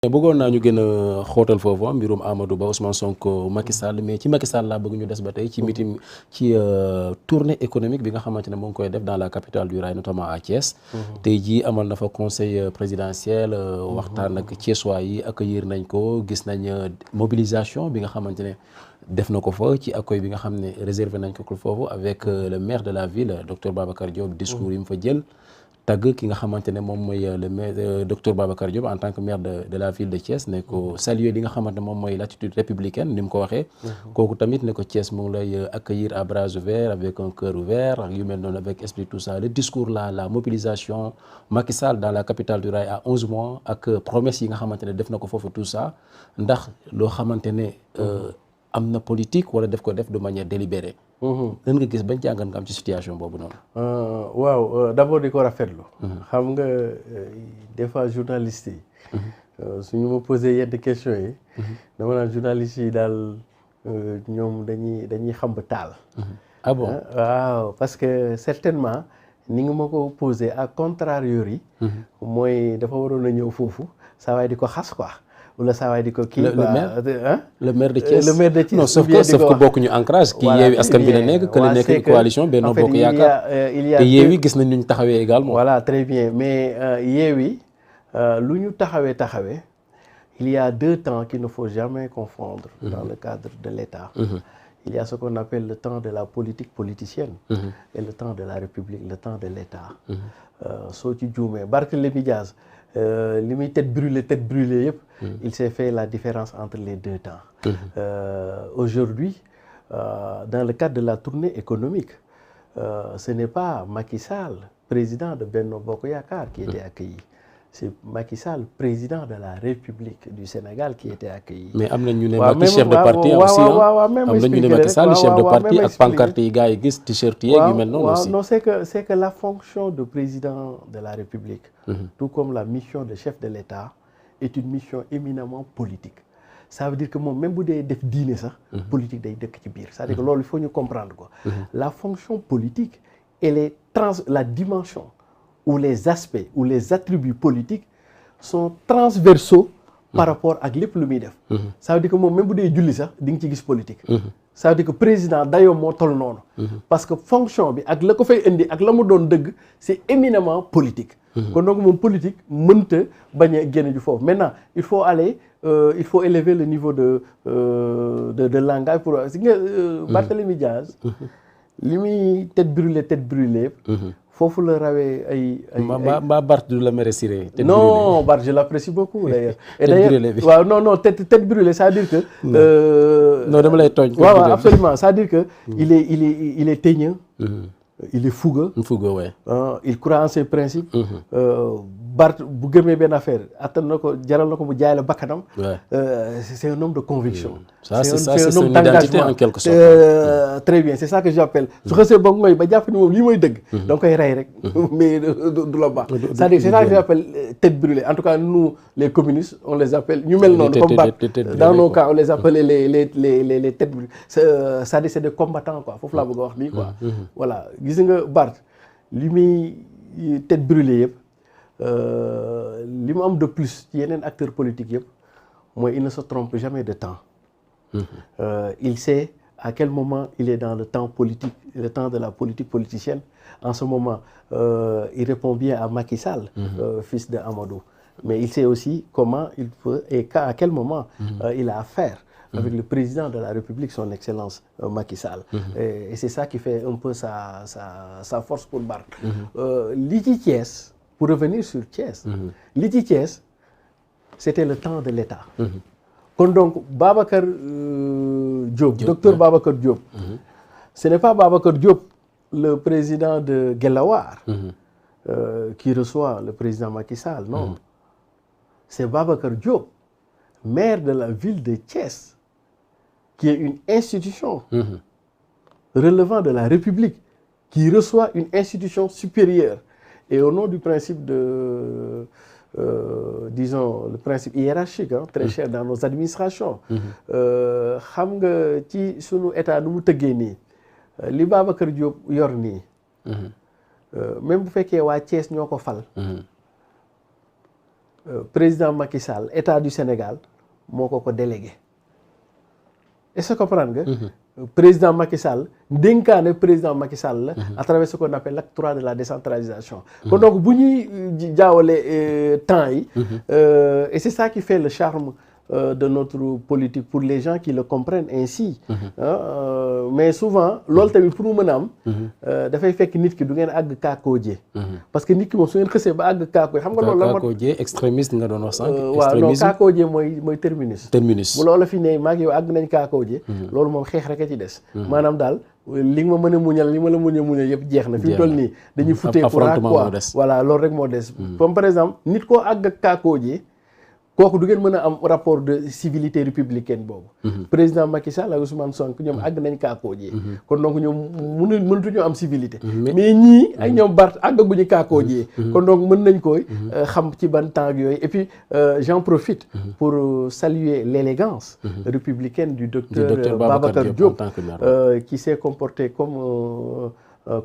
mais bëggoon naa ñu gën a xóotal foofu mbirum Amadou Ba Ousmane Sonko Macky Sall mais ci Macky Sall laa bëgg ñu des ba tey ci meeting ci tournée économique bi nga xamante ne mu ngi koy def dans la capitale du rail notamment à Thiès. tey jii amal na fa conseil présidentiel waxtaan ak Thiessois yi accueillir nañ ko gis nañ mobilisation bi nga xamante ne def na ko fa ci accueil bi nga xam ne réservé nañ ko foofu avec le maire de la ville docteur Babacar Diop discours yi mu fa jël. tagg ki nga xamante ne moom mooy le maire docteur Babacar Diop en tant que maire de la ville de Thiès ne ko saluer li nga xamante ne moom mooy l'attitude républicaine ni mu ko waxee. kooku tamit ne ko Thiès mu ngi lay accueillir à bras ouverts avec un cœur ouvert ak yu mel noonu avec esprit tout ça le discours là la mobilisation Macky Sall dans la capitale du rail à 11 mois ak promesse yi nga xamante ne def na ko foofu tout ça ndax loo xamante ne am na politique wala def ko def de manière délibérée. lan nga gis bañ jàngat nga am ci situation boobu noonu. waaw d'abord di ko rafetlu. xam nga des fois journalistes yi. suñu ma posé yenn questions yi. dama naan journalistes yi daal ñoom dañuy xam ba taal. ah bon waaw parce que certainement ni nga ma ko posé à contrariori yi. mooy dafa waroon a ñëw foofu saa waay di ko xas quoi. wala saa waay di ko kii le maire de Thiès le maire de Thiès non sauf que bokkuñu ancrage kii Yewwi Askan Wi la nekk que la nekk coalition Benno Bokk Yaakaar te Yewwi gis nañ ñu taxawee également. voilà très bien mais Yewwi lu ñu taxawee il y a 2 temps qu'il ne faut jamais confondre dans le cadre de l'État. Il y a ce qu'on appelle le temps de la politique politicienne et le temps de la République, le temps de l'État. soo ci juumee Barthélémy Dias li muy tête brûlée yëpp il s'est fait la différence entre les 2 temps. Aujourd'hui dans le cadre de la tournée économique ce n'est pas Macky Sall président de Benno Bokk Yaakaar qui était accueilli. C'est Macky Sall président de la République du Sénégal qui était accueilli. mais am na ñu ne Macky chef de parti aussi am na ñu ne Macky Sall chef de parti ak pancarte yi gars yi gis t-shirt yeeg yu mel noonu aussi. non c'est que la fonction de président de la République tout comme la mission de chef de l'État est une mission éminemment politique. Ça veut dire que moom même bu dee def diine sax politique day dëkk ci biir c'est-à-dire que loolu il faut ñu comprendre ko. La fonction politique elle est la dimension où les aspects ou les attributs politiques sont transversaux par rapport ak lépp lu muy def. Ça veut dire que moom même bu dee julli sax di nga ci gis politique. Ça veut dire que président dayoo moo toll noonu. parce que fonction bi ak la ko fay indi ak la mu doon dëgg c'est éminemment politique. kon donc moom politique mënta bañ a génn ju foofu maintenant il faut élever le niveau de langage pour si nga Barthélémy Dias li muy tête brûlée foofu la rawee ay. mbaa Bart du la mere Siré. non Bart je l'apprécie beaucoup d'ailleurs. tête brûlée bi waaw non tête brûlée c'est-à-dire que. non dama lay tooñ. waaw absolument c'est-à-dire que il est teigneux. il est fougueux. Ouais. Il croit en ses principes. Bart bu gëmee benn affaire attan na ko jaral na ko mu jaay la bakkanam. C'est un homme de conviction. c'est son identité en quelque sorte. Très bien c'est ça que j'appelle. su xasee ba ngoy ba jàpp ni moom lii mooy dëgg. da nga koy rey rek. mais du la baax. c'est-à-dire c'est ça que j'appelle tête brûlée en tout cas nous les communistes on les appelle ñu mel noonu. comme Bart dans nos cas on les appelle les têtes brûlées. c'est-à-dire c'est des combattants quoi foofu laa bëgg a wax nii quoi. voilà gis nga Bart li muy tête brûlée yëpp. li mu am de plus ci yeneen acteurs politiques yëpp mooy il ne se trompe jamais de temps. Il sait à quel moment il est dans le temps politique, le temps de la politique politicienne. En ce moment, il répond bien à Macky Sall, fils de Amadou. Mais il sait aussi comment il peut et à quel moment il a affaire avec le président de la République, son Excellence Macky Sall. Et c'est ça qui fait un peu sa force pour Bart. Li ci Thiès, pour revenir sur Thiès, li ci Thiès, c'était le temps de l'État. Kon donc Babacar Diop, docteur Babacar Diop, ce n'est pas Babacar Diop, le président de Guelwaar, qui reçoit le président Macky Sall, non. C'est Babacar Diop, maire de la ville de Thiès, qui est une institution relevant de la République, qui reçoit une institution supérieure. Et au nom du principe de... disons le principe hiérarchique très cher dans nos administrations xam nga ci sunu état nu mu tëggee nii li Babacar Diop yor nii même bu fekkee waa Thiès ñoo ko fal président Macky Sall état du Sénégal moo ko délégué est-ce que comprendre nga. président Macky Sall dénkaane président Macky Sall la. à travers ce qu'on appelle l'acte 3 de la décentralisation. kon donc bu ñuy jaawale temps yi. et c'est ça qui fait le charme de notre politique pour les gens qui le comprennent ainsi. Mais souvent loolu tamit pour mu mën a am. dafay fekk nit ki du ngeen àgg kaakooje. parce que nit ki moom su ngeen xësee ba àgg kaakooje xam nga loolu la. kaakooje extrémiste nga doon wax sànq. waaw non kaakooje mooy terminus. terminus bu loola fi ne maag yow àgg nañ kaakooje. loolu moom xeex rek a ci des. maanaam daal li nga ma mën a muñal li ma la mën a muñal yëpp jeex na. fi mu toll nii dañuy futee courant quoi voilà loolu rek moo des. comme par exemple nit koo àgg ak kaakooje. kooku du ngeen mën a am rapport de civilité républicaine boobu. président Macky Sall ak Ousmane Sonko ñoom àgg nañ kaakoojee. kon donc ñoom mënatuñoo am civilité. mais ñii ak ñoom Bart àggaguñu kaakoojee. kon donc mën nañ koy xam ci ban temps yooyu et puis j'en profite pour saluer l'élégance républicaine du docteur Babacar Diop qui s'est comporté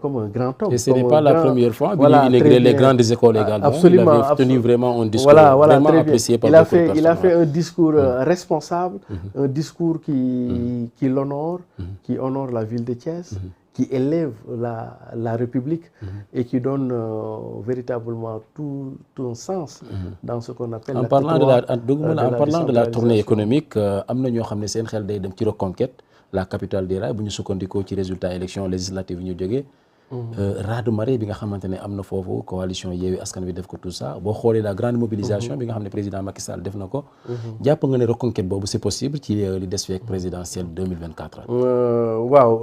comme un grand homme. Et ce n'est pas la première fois. Voilà, il a inauguré les grandes écoles également. Absolument. Il avait tenu vraiment un discours vraiment apprécié par beaucoup de personnes. Il a fait un discours responsable, un discours qui l'honore, qui honore la ville de Thiès, qui élève la République et qui donne véritablement tout un sens dans ce qu'on appelle en parlant de la tournée économique, am na ñoo xam ne seen xel day dem ci reconquête. La capitale des rails bu ñu sukkandikoo ci résultat élection législative yi ñu jógee raz de marée bi nga xamante ne am na foofu coalition Yewwi Askan Wi def ko tout ça boo xoolee la grande mobilisation bi nga xam ne président Macky Sall def na ko jàpp nga ne reconquête boobu c'est possible ci li des feek présidentielle 2024 waaw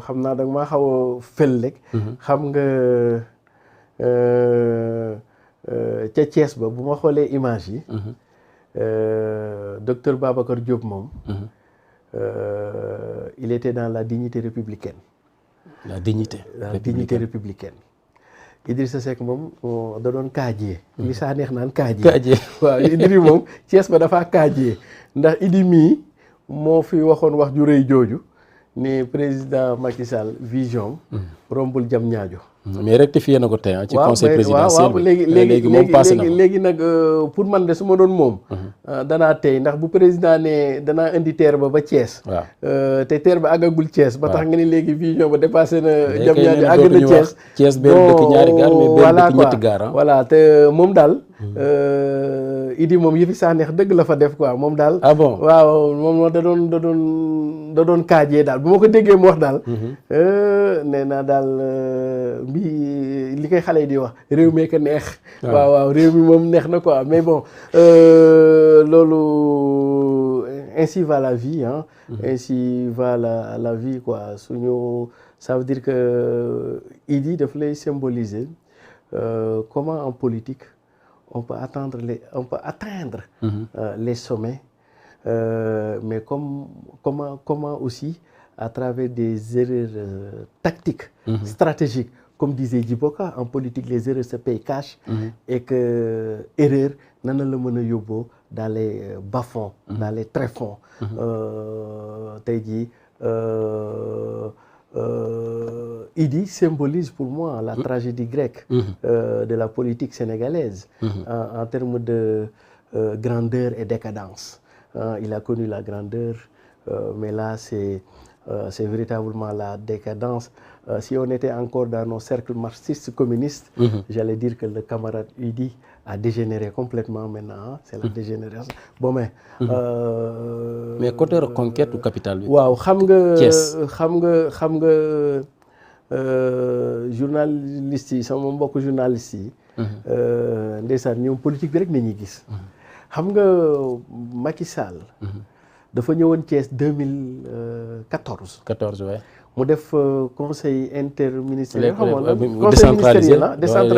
xam naa da nga maa xaw a fel rek xam nga ca Thiès ba bu ma xoolee image yi docteur Babacar Diop moom il était dans la dignité républicaine. La dignité républicaine. Idrissa Seck moom da doon kaajee. li saa neex naan kaajee. waaw Idri moom Thiès ba dafa kaajee ndax Idi mii moo fi waxoon wax ju rëy jooju ne président Macky Sall vision rombul jam ñaajo. mais rectifié na ko tey ci conseil présidentiel bi léegi moom passé na ko léegi nag pour man de su ma doon moom. danaa tey ndax bu président ne danaa indi teer ba Thiès. waaw te teer ba àggagul Thiès. ba tax nga ni léegi vision ba dépassé na. jam ñaajo àgg na Thiès. Thiès benn dëkk ñaari gaar mais benn dëkk ñetti gaar. voilà te moom daal. Idi moom yëfi saa neex dëgg la fa def quoi moom daal. ah bon waaw moom da doon kaajee daal bu ma ko déggee mu wax daal. nee naa daal mbii li koy xale yi di wax réew mi ko neex. waaw réew mi moom neex na quoi mais bon loolu ainsi va la vie hein. Ainsi va la vie quoi suñu ça veut dire que Idi daf lay symboliser comment en politique. On peut atteindre les sommets, mais comment aussi à travers des erreurs tactiques, stratégiques, comme disait Djiboka, en politique les erreurs se payent cash, et que erreur nana la mën a yóbboo dans les bas-fonds, dans les tréfonds. Tey jii Idi symbolise pour moi la tragédie grecque de la politique sénégalaise en termes de grandeur et décadence. Il a connu la grandeur, mais là c'est véritablement la décadence. Si on était encore dans nos cercles marxistes communistes, j'allais dire que le camarade Idi a dégénéré complètement maintenant. C'est la dégénérescence. Bon mais côté reconquête ou capitale bi. waaw xam nga journaliste yi sama mbokk journaliste yi. ndeysaan ñoom politique bi rek nañuy gis. xam nga Macky Sall. dafa ñëwoon Thiès 2014. 14 ouais. mu def conseil interministériel.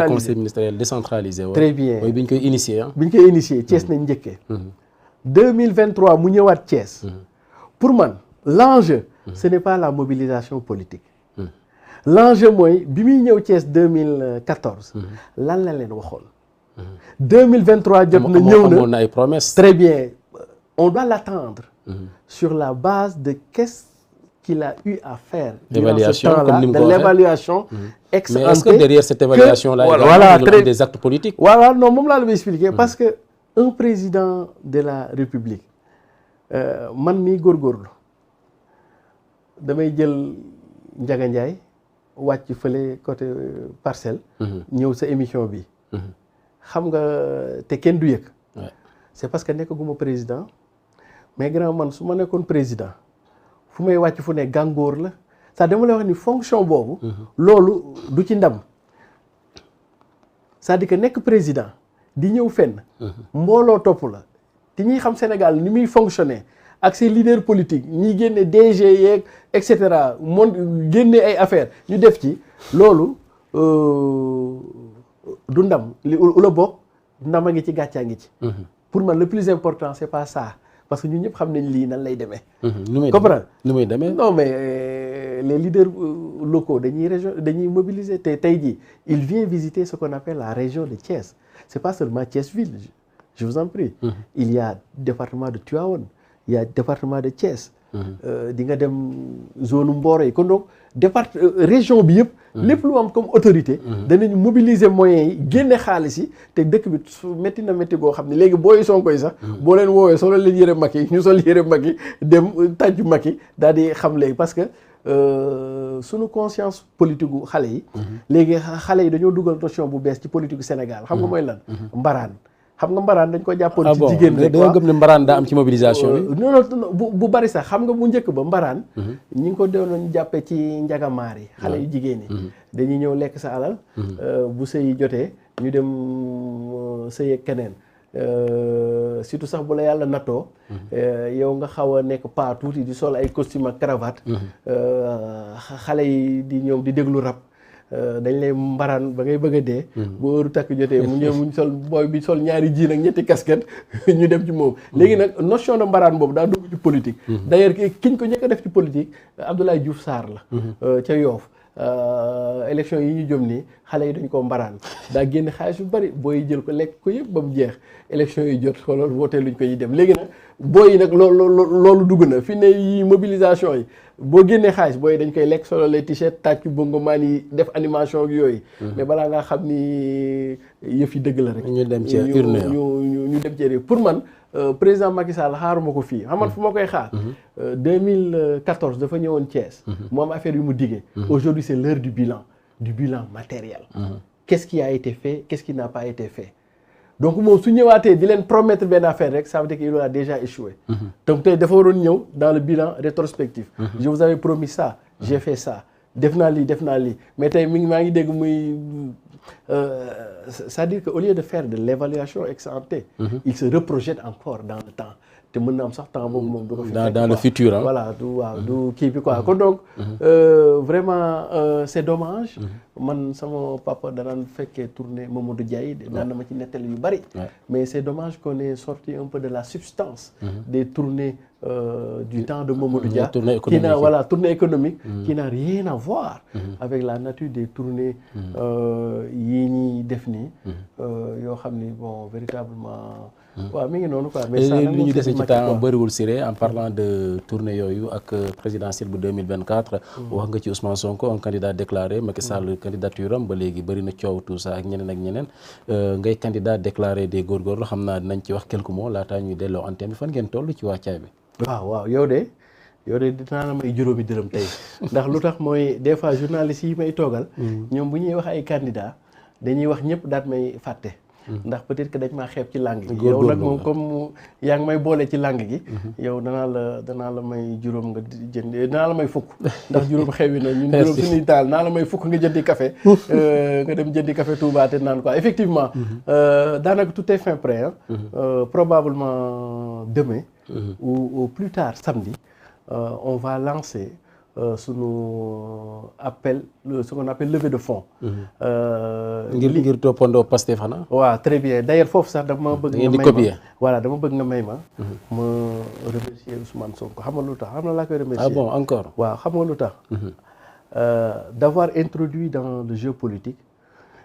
conseil ministériel décentralisé. très bien mooy bi ñu koy initié bi ñu koy initié Thiès nañ njëkkee. 2023 mu ñëwaat Thiès. pour man l'enjeu ce n'est pas la mobilisation politique. l'enjeu mooy bi muy ñëw Thiès 2014. lan la leen waxoon. 2023 jot na ñëw na amoon na ay promesses. très bien on doit l'attendre. sur la base de qu'est-ce qu'il a eu à faire durant ce temps-là, de l'évaluation ex mais ante. est-ce que derrière cette évaluation là voilà il y a des actes politiques. voilà non moom laa la may expliquer parce que un président de la République man mii góorgóorlu damay jël Ndiaga Ndiaye wàcc fële côté Parcelles. ñëw sa émission bi. xam nga te kenn du yëg. c'est parce que nekkaguma président mais grand man su ma nekkoon président fu may wàcc fu ne gàngoor la ça dama lay wax ni fonction boobu. loolu du ci ndam. c'est-à-dire que nekk président di ñëw fenn. mbooloo topp la te ñuy xam Sénégal ni muy fonctionner ak ses leaders politiques ñiy génne DG yeeg et cetera moom génne ay affaires ñu def ci loolu du ndam li la bokk ndam a ngi ci gàccaa ngi ci. pour man le plus important c'est pas ça parce que ñun ñëpp xam nañ lii nan lay demee. comprendre nu muy demee non mais les leaders locaux dañuy mobiliser tey jii il vient visiter ce qu'on appelle la région de Thiès c'est pas seulement Thiès ville je vous en prie. il y a département de Tivaouane il y a département de Thiès. di nga dem zone Mboro yi kon donc région bi yëpp. lépp lu am comme autorité. danañu mobiliser moyens yi génne xaalis yi te dëkk bi su métti na métti goo xam ne léegi booy Sonko yi sax. boo leen woowee solo leen yëre Macky ñu sol yëre Macky dem tàjju Macky daal di xam léegi parce que sunu conscience politique gu xale yi. léegi xale yi dañoo dugal notion bu bees ci politique gu Sénégal xam nga mooy lan. mbaraan. xam nga mbaraan dañ ko jàppoon ci jigéen rek da gëm ne mbaraan daa am ci mobilisation bi. non bu bari sax xam nga bu njëkk ba mbaraan ñi ngi ko doon jàppee ci njagamaar yi xale yu jigéen yi dañuy ñëw lekk sa alal bu sëy jotee ñu dem sëy ak keneen surtout sax bu la yàlla nattoo yow nga xaw a nekk pas tuuti di sol ay costume ak cravate xale yi di ñëw di déglu rap dañ lay mbaraan ba ngay bëgg a dee. bu heure takk jotee mu ñëw mu sol booy bi sol ñaari jiin ak ñetti casquette ñu dem ci moom. léegi nag notion de mbaraan boobu daa dugg ci politique. d'ailleurs kiñ ko ñëkk a def ci politique Abdoulaye Diouf Sarr la. ca Yoff élection yi ñu jëm nii xale yi dañ ko mbaraan daa génne xaalis bu bari booy jël ko lekk ko yëpp ba mu jeex élection yi jot xoolal wootee luñ ko yi dem léegi nag booy yi nag loolu dugg na fi ne yi mobilisation yi. boo génnee xaalis booy dañ koy lekk solo les t-shirt tàccu bongo maan yi def animation ak yooyu. mais balaa ngaa xam ni yëf yi dëgg la rek. ñu dem ci urne ñu dem ci pour man président Macky Sall xaaruma ko fii xam man fu ma koy xaar. 2014 dafa ñëwoon Thiès. mu am affaire yu mu diggee. aujourd'hui c'est l'heure du bilan matériel. Qu'est-ce qui a été fait qu'est-ce qui n'a pas été fait. donc moom su ñëwaatee di leen promettre benn affaire rek ça veut dire qu'il a déjà échoué. donc tey dafa waroon ñëw dans le bilan rétrospectif. je vous avais promis ça j'ai fait ça def naa lii mais tey maa ngi dégg muy c'est-à-dire que au lieu de faire de l'évaluation ex ante. il se reprojette encore dans le temps te mën na am sax temps boobu moom du ko fi dans le futur hein. voilà du kii bi quoi kon donc vraiment c'est dommage. man sama papa danaan fekkee tournée Mamadou Diaye daan na ma ci nettali yu bari. mais c'est dommage qu'on ait sorti un peu de la substance. des tournées du temps de Mamadou Dia. tournée économique qui n'a rien à voir. avec la nature des tournées yii ñuy def nii. yoo xam ni bon véritablement. waaw mi ngi noonu quoi. mais ça li ñu dese ci temps bëriwul Siré en parlant de tournée yooyu ak présidentielle bu 2024. wax nga ci Ousmane Sonko un candidat déclaré Macky Sall candidature am ba léegi bëri na coow tout ça ak ñeneen ngay candidat déclaré des góorgóorlu xam naa dinañ ci wax quelques mots laataa ñuy delloo antenne bi fan ngeen toll ci wàccaay bi. waaw yow de dinaa la may juróomi dërëm tey ndax lu tax mooy des fois journalistes yi may toogal. ñoom bu ñuy wax ay candidats dañuy wax ñëpp daat may fàtte. ndax peut-être que dañ maa xeeb ci langue gi. yow nag moom comme yaa ngi may boole ci langue gi. yow danaa la may juróom nga jënd danaa la may fukk. ndax juróom xewi na ñun juróom suñuy taal danaa la may fukk nga jëndi café. nga dem jëndi café Touba te naan quoi effectivement. daanaka tout est fin prêt probablement demain. ou au plus tard samedi. on va lancer. sunu appel ce qu'on appelle levée de fonds. ngir toppandoo Pastef xanaa. waaw très bien d'ailleurs foofu sax dama bëgg nga may ma voilà dama bëgg nga may ma. ma remercier Ousmane Sonko xam nga lu tax xam na laa koy remercier. ah bon encore. waaw xam nga lu tax. d'avoir introduit dans le jeu politique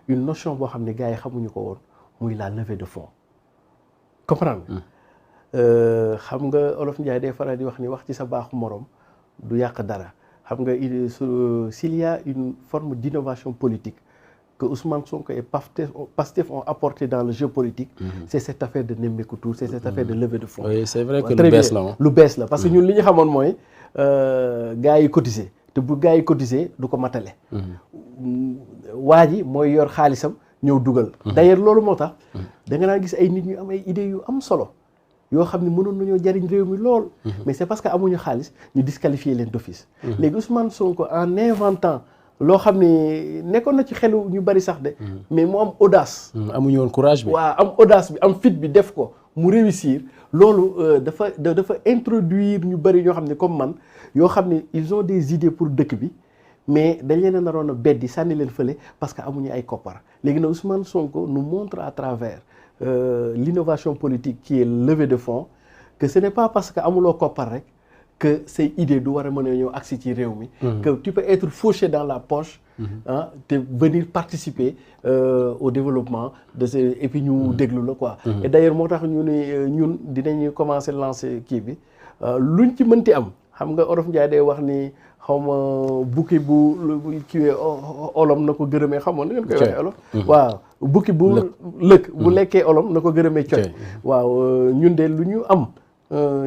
une notion boo xam ne gars yi xamuñu ko woon muy la levée de fonds comprendre xam nga Olof Ndiaye day faral di wax ni wax ci sa baaxu morom du yàq dara. xam nga s'il y a une forme d'innovation politique que Ousmane Sonko et Pastef ont apporté dans le jeu politique, c'est cette affaire de nemmeeku tour, c'est cette affaire de levée de fonds. Oui, c'est vrai que lu bees la lu bees la parce que ñun li ñu xamoon mooy gars yi cotiser te bu gars yi cotiser du ko matale. waa ji mooy yor xaalisam ñëw dugal. d'ailleurs loolu moo tax da nga daan gis ay nit ñu am ay idées yu am solo yoo xam ne mënoon nañoo jariñ réew mi lool. mais c'est parce que amuñu xaalis ñu disqualifier leen d'office. léegi Ousmane Sonko en inventant loo xam ne nekkoon na ci xelu ñu bari sax de. mais mu am audace. amuñu woon courage bi. waaw am audace bi am fit bi def ko mu réussir loolu dafa introduire ñu bari ñoo xam ne comme man yoo xam ne ils ont des idées pour dëkk bi mais dañ leen a naroon a beddi sànni leen fële parce que amuñu ay koppar léegi nag Ousmane Sonko nous montre à travers l'innovation politique qui est levée de fonds que ce n'est pas parce que amuloo koppar rek que say idée du war a mën a ñëw agsi ci réew mi. que tu peux être fauché dans la poche. te venir participer au développement de ces et puis ñu déglu la quoi. et d'ailleurs moo tax ñu ne ñun dinañu commencer lancer kii bi luñ ci mënti am xam nga Olof Njaay day wax ni xaw ma bukki bu kiiwee olom na ko gërëmee xamoon na ngeen koy waxee olof. waaw bukki bu lëkk bu lekkee olom na ko gërëmee coy. waaw ñun de lu ñu am.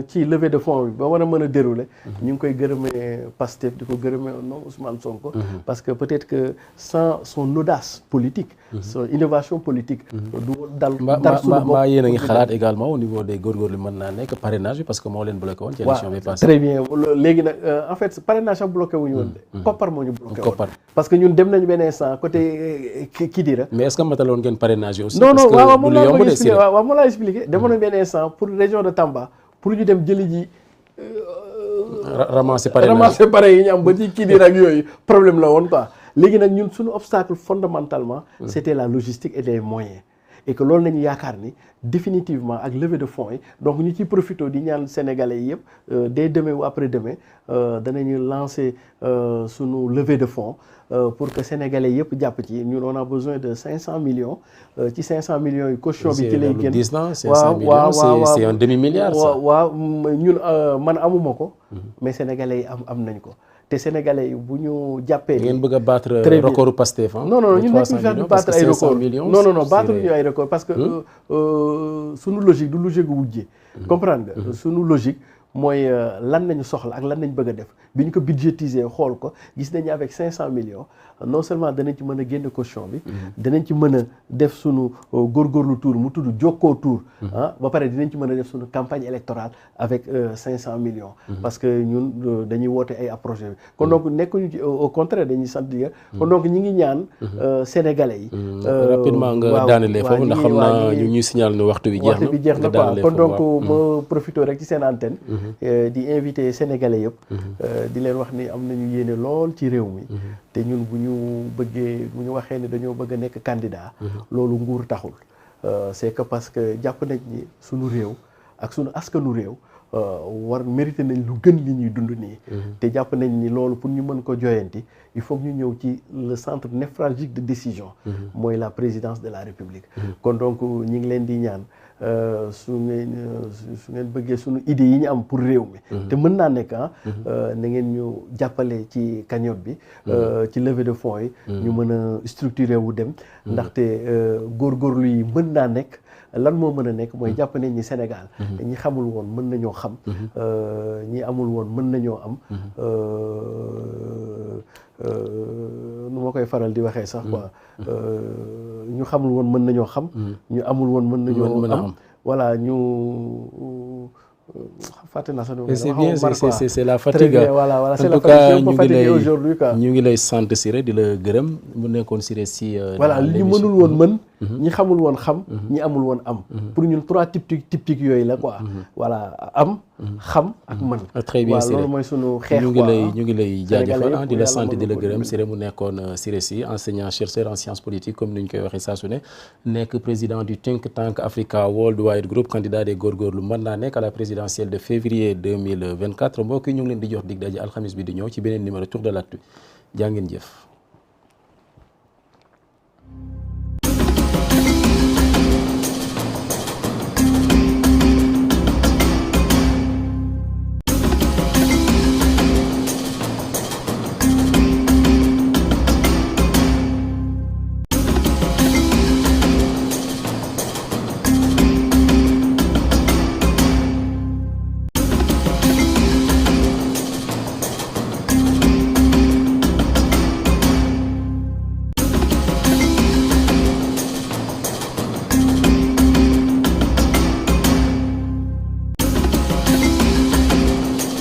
ci levée de fonds bi ba war a mën a dérouler ñu ngi koy gërëmee Pastef di ko gërëmee non Ousmane Sonko parce que peut-être que sans son audace politique son innovation politique du dal suñu bopp mbaa yéen a ngi xalaat également au niveau des góorgóorlu mën naa nekk parrainage bi parce que moo leen bloqué woon ci élection bi passé très bien léegi nag en fait parrainage sax bloqué wuñu woon de koppar moo ñu bloqué woon parce que ñun dem nañu benn instant côté Kidira mais est-ce que mataloon ngeen parrainage aussi non non waaw moom laa koy expliqué waaw moom laa expliqué demoon nañu benn instant pour région de Tamba pour ñu dem jëli ji ramasser pare yi ñu am ba ci Kidira ak yooyu problème la woon quoi léegi nag ñun suñu obstacle fondamentalement c'était la logistique et les moyens et que loolu nañu yaakaar ni définitivement ak levée de fonds yi donc ñu ciy profité di ñaan sénégalais yi yëpp dès demain ou après demain danañu lancer sunu levée de fonds pour que sénégalais yëpp jàpp ci ñun on a besoin de 500 millions ci 500 millions yi caution bi ci lay génn waaw c'est un demi-milliard ça waaw ñun man amuma ko mais sénégalais yi am nañ ko te sénégalais yi bu ñu jàppee ngeen bëgg a battre record Pastef non non ñun nekk ñu battre ay record non battre ñu ay record parce que sunu logique du logique gu wujjee comprendre nga sunu logique mooy lan nañu soxla ak lan nañ bëgg a def bi ñu ko budgétiser xool ko gis nañu avec 500 millions non seulement danañ ci mën a génne caution bi danañ ci mën a def sunu góorgóorlu tour mu tudd jokkoo tour ba pare dinañ ci mën a def sunu campagne électorale avec 500 millions parce que ñun dañuy woote ay approche bi kon donc nekkuñu ci au contraire dañuy sant di kon donc ñi ngi ñaan sénégalais yi rapidement nga daanelee foofu ndax xam naa ñu ñuy signal ne waxtu bi jeex na quoi kon donc ma profité rek ci seen antenne di invité sénégalais yëpp di leen wax ni am nañu yéene lool ci réew mi te ñun bu ñu waxee ne dañoo bëgg a nekk candidat loolu nguur taxul c'est que parce que jàpp nañ ni suñu réew ak suñu askanu réew mérité nañ lu gën li ñuy dund nii te jàpp nañ ni loolu pour ñu mën ko joyanti il faut que ñu ñëw ci le centre névralgique de décision mooy la présidence de la République kon donc ñi ngi leen di ñaan su ngeen bëggee suñu idées yi ñu am pour réew mi te mën naa nekk na ngeen ñu jàppale ci cagnotte bi ci levée de fonds yi ñu mën a structurer wu dem ndaxte góorgóorlu yi mën naa nekk lan moo mën a nekk mooy jàpp nañ ñi Sénégal ñi xamul woon mën nañoo xam ñi amul woon mën nañoo am nu ma koy faral di waxee sax quoi ñu xamul woon mën nañoo xam ñu amul woon mën nañoo am voilà ñu fàtte naa sax c'est bien c'est la fatigue voilà c'est en la tout cas fatigue fatigué aujourd'hui quoi ñu ngi lay sant Siré di la gërëm mu nekkoon Siré si voilà li ñu mënul woon mën ñi xamul woon xam ñi amul woon am pour ñun 3 typiques yooyu la quoi voilà am xam ak mën très bien Siré loolu mooy sunu xeex ñu ngi lay jaajëfal di la sant di la gërëm Siré mu nekkoon Siré Sy enseignant chercheur en sciences politiques comme ni ñu koy waxee saa su ne nekk président du think tank Africa Worldwide Group candidat des góorgóorlu mën naa nekk à la présidentielle de février 2024 mbokk yi ñu ngi leen di jox dig daje alxamis bi di ñëw ci beneen numéro Tour de l'actu jaa ngeen jëf